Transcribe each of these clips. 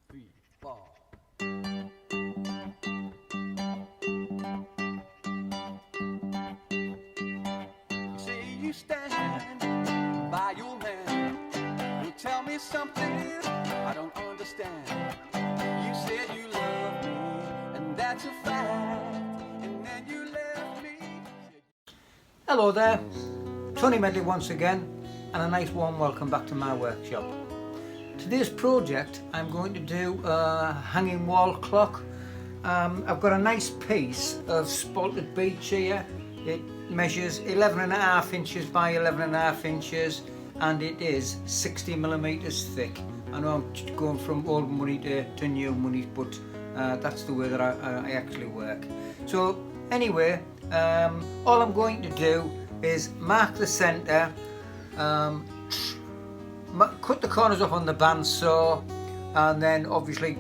3, 4. Say you stand by your man, you tell me something I don't understand. You said you love me, and that's a fact, and then you left me. Hello there, Tony Medley once again, and a nice warm welcome back to my workshop. Today's project I'm going to do a hanging wall clock. I've got a nice piece of spalted beech here. It measures 11.5 inches by 11.5 inches and it is 60mm thick. I know I'm going from old money to new money, but that's the way that I actually work. So anyway, all I'm going to do is mark the centre, cut the corners off on the bandsaw, and then obviously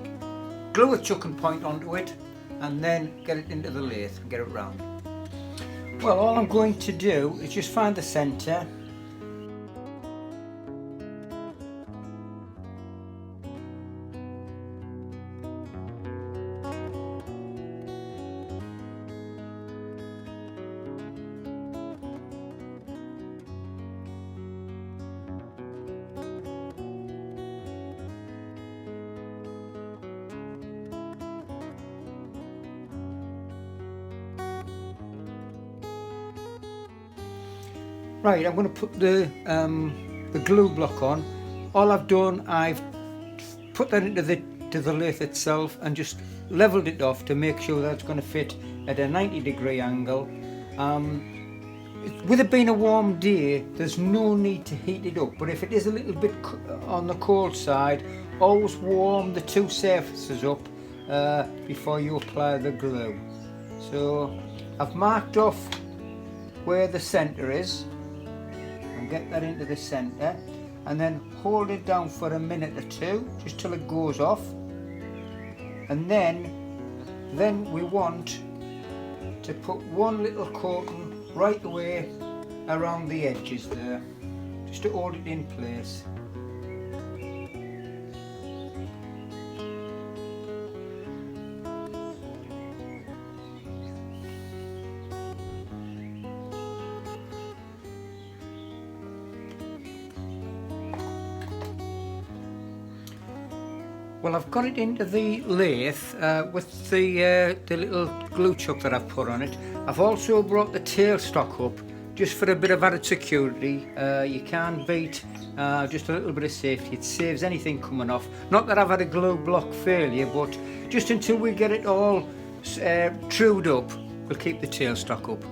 glue a chucking point onto it and then get it into the lathe and get it round. Well, all I'm going to do is just find the centre. Right, I'm going to put the glue block on. All I've done, I've put that into the lathe itself and just levelled it off to make sure that it's going to fit at a 90-degree angle. With it being a warm day, there's no need to heat it up, but if it is a little bit on the cold side, always warm the two surfaces up before you apply the glue. So I've marked off where the centre is. And get that into the centre and then hold it down for a minute or two just till it goes off, and then we want to put one little coating right away around the edges there just to hold it in place. Well, I've got it into the lathe with the little glue chuck that I've put on it. I've also brought the tailstock up just for a bit of added security. You can beat just a little bit of safety. It saves anything coming off. Not that I've had a glue block failure, but just until we get it all trued up, we'll keep the tailstock up.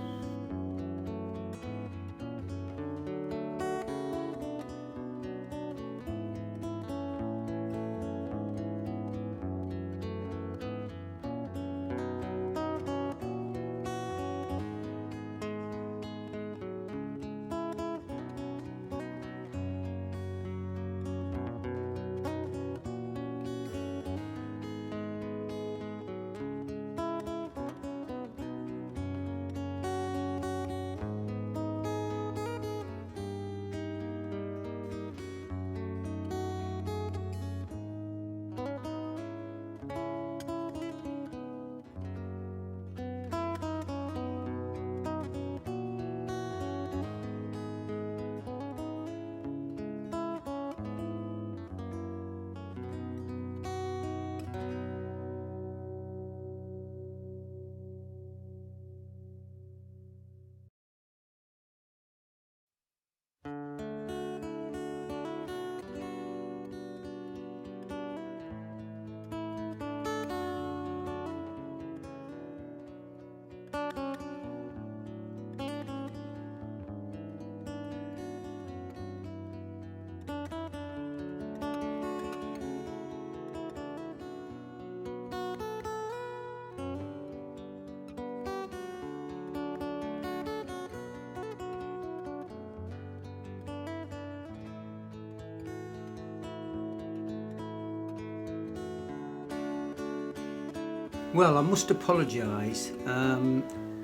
Well, I must apologise.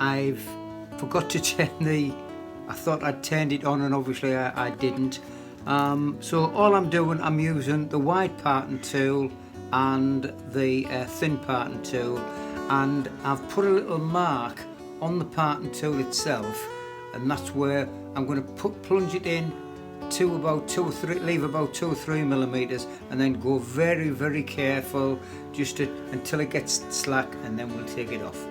I've forgot to turn I thought I'd turned it on and obviously I didn't. So all I'm doing, I'm using the wide parting tool and the thin parting tool, and I've put a little mark on the parting tool itself, and that's where I'm going to plunge it in to about 2 or 3, leave about 2 or 3 millimeters, and then go very careful until it gets slack, and then we'll take it off.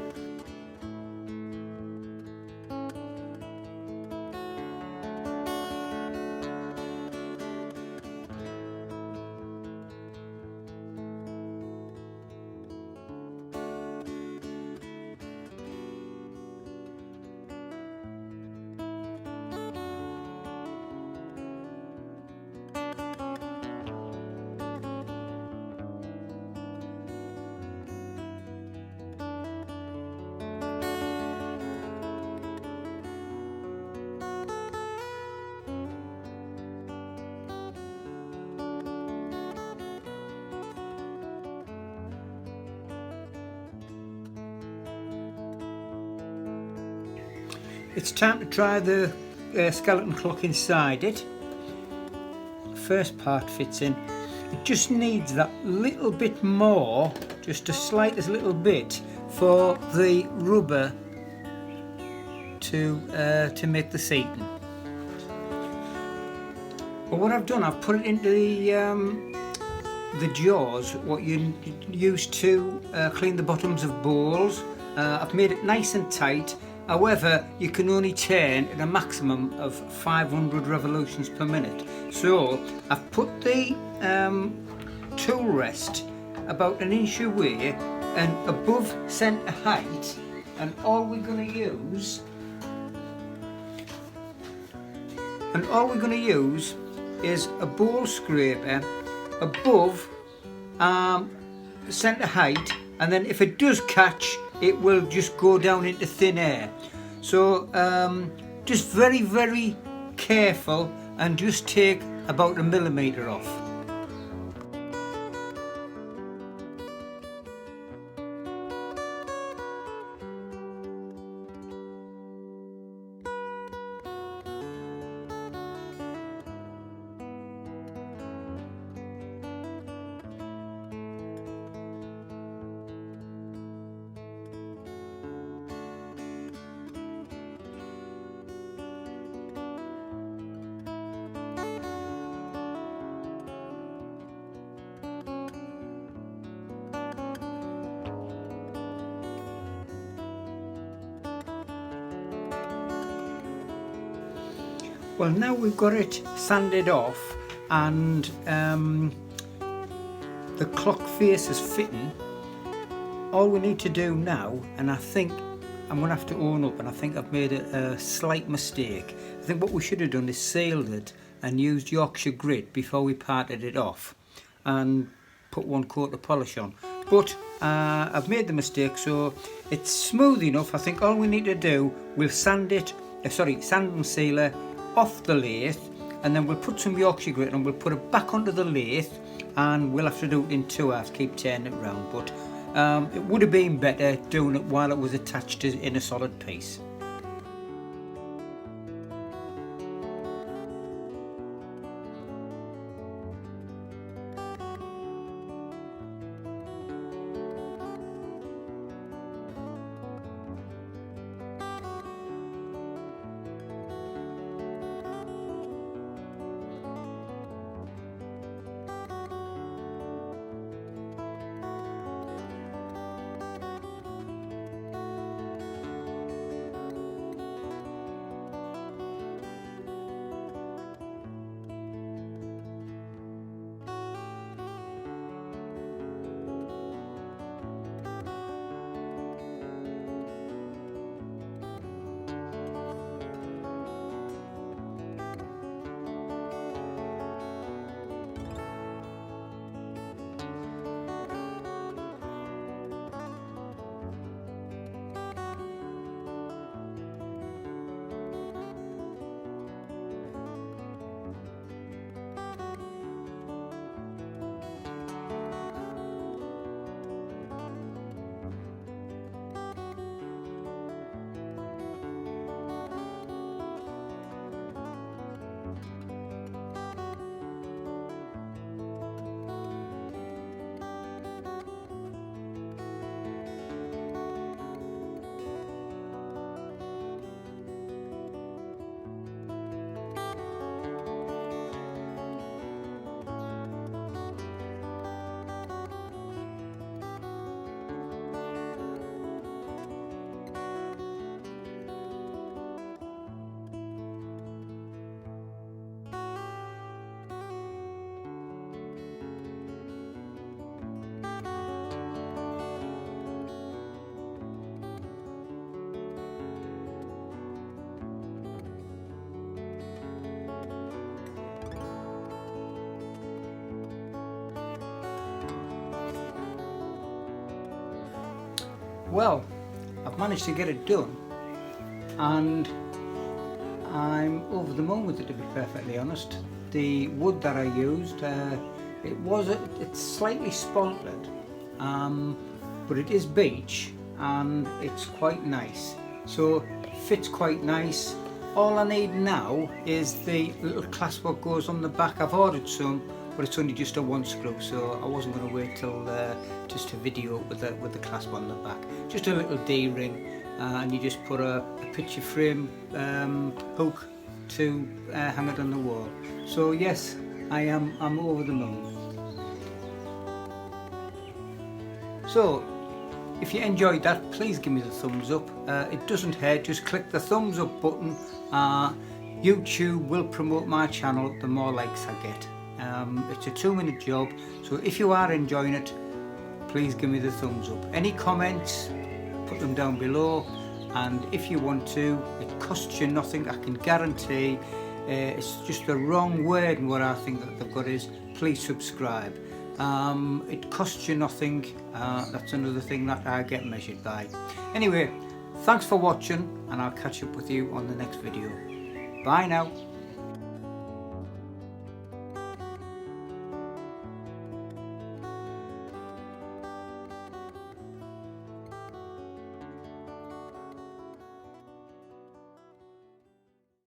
It's time to try the skeleton clock inside it. First part fits in. It just needs that little bit more, just the slightest little bit, for the rubber to make the seating. But what I've done, I've put it into the jaws what you use to clean the bottoms of bowls. I've made it nice and tight. However, you can only turn at a maximum of 500 revolutions per minute. So I've put the tool rest about 1 inch away and above centre height, and all we're going to use is a bowl scraper above centre height, and then if it does catch, it will just go down into thin air. So just very careful, and just take about 1 millimetre off. Well, now we've got it sanded off and the clock face is fitting, all we need to do now, and I think I'm going to have to own up, and I think I've made a slight mistake. I think what we should have done is sealed it and used Yorkshire grit before we parted it off and put 1 coat of polish on. But I've made the mistake, so it's smooth enough. I think all we need to do, we'll sand and seal it off the lathe, and then we'll put some Yorkshire grit and we'll put it back onto the lathe, and we'll have to do it in 2 hours, keep turning it round. But it would have been better doing it while it was attached in a solid piece. Well, I've managed to get it done, and I'm over the moon with it, to be perfectly honest. The wood that I used, it's slightly spaltered, but it is beech and it's quite nice, so it fits quite nice. All I need now is the little clasp what goes on the back. I've ordered some, but it's only just a one screw, so I wasn't going to wait till just to video with the clasp on the back. Just a little D-ring, and you just put a picture frame hook to hang it on the wall. So yes, I'm over the moon. So if you enjoyed that, please give me the thumbs up. It doesn't hurt, just click the thumbs up button. YouTube will promote my channel the more likes I get. It's a 2-minute job, so if you are enjoying it, please give me the thumbs up. Any comments, put them down below, and if you want to, it costs you nothing. I can guarantee it's just the wrong word, and what I think that they've got is please subscribe. It costs you nothing. That's another thing that I get measured by. Anyway, thanks for watching, and I'll catch up with you on the next video. Bye now.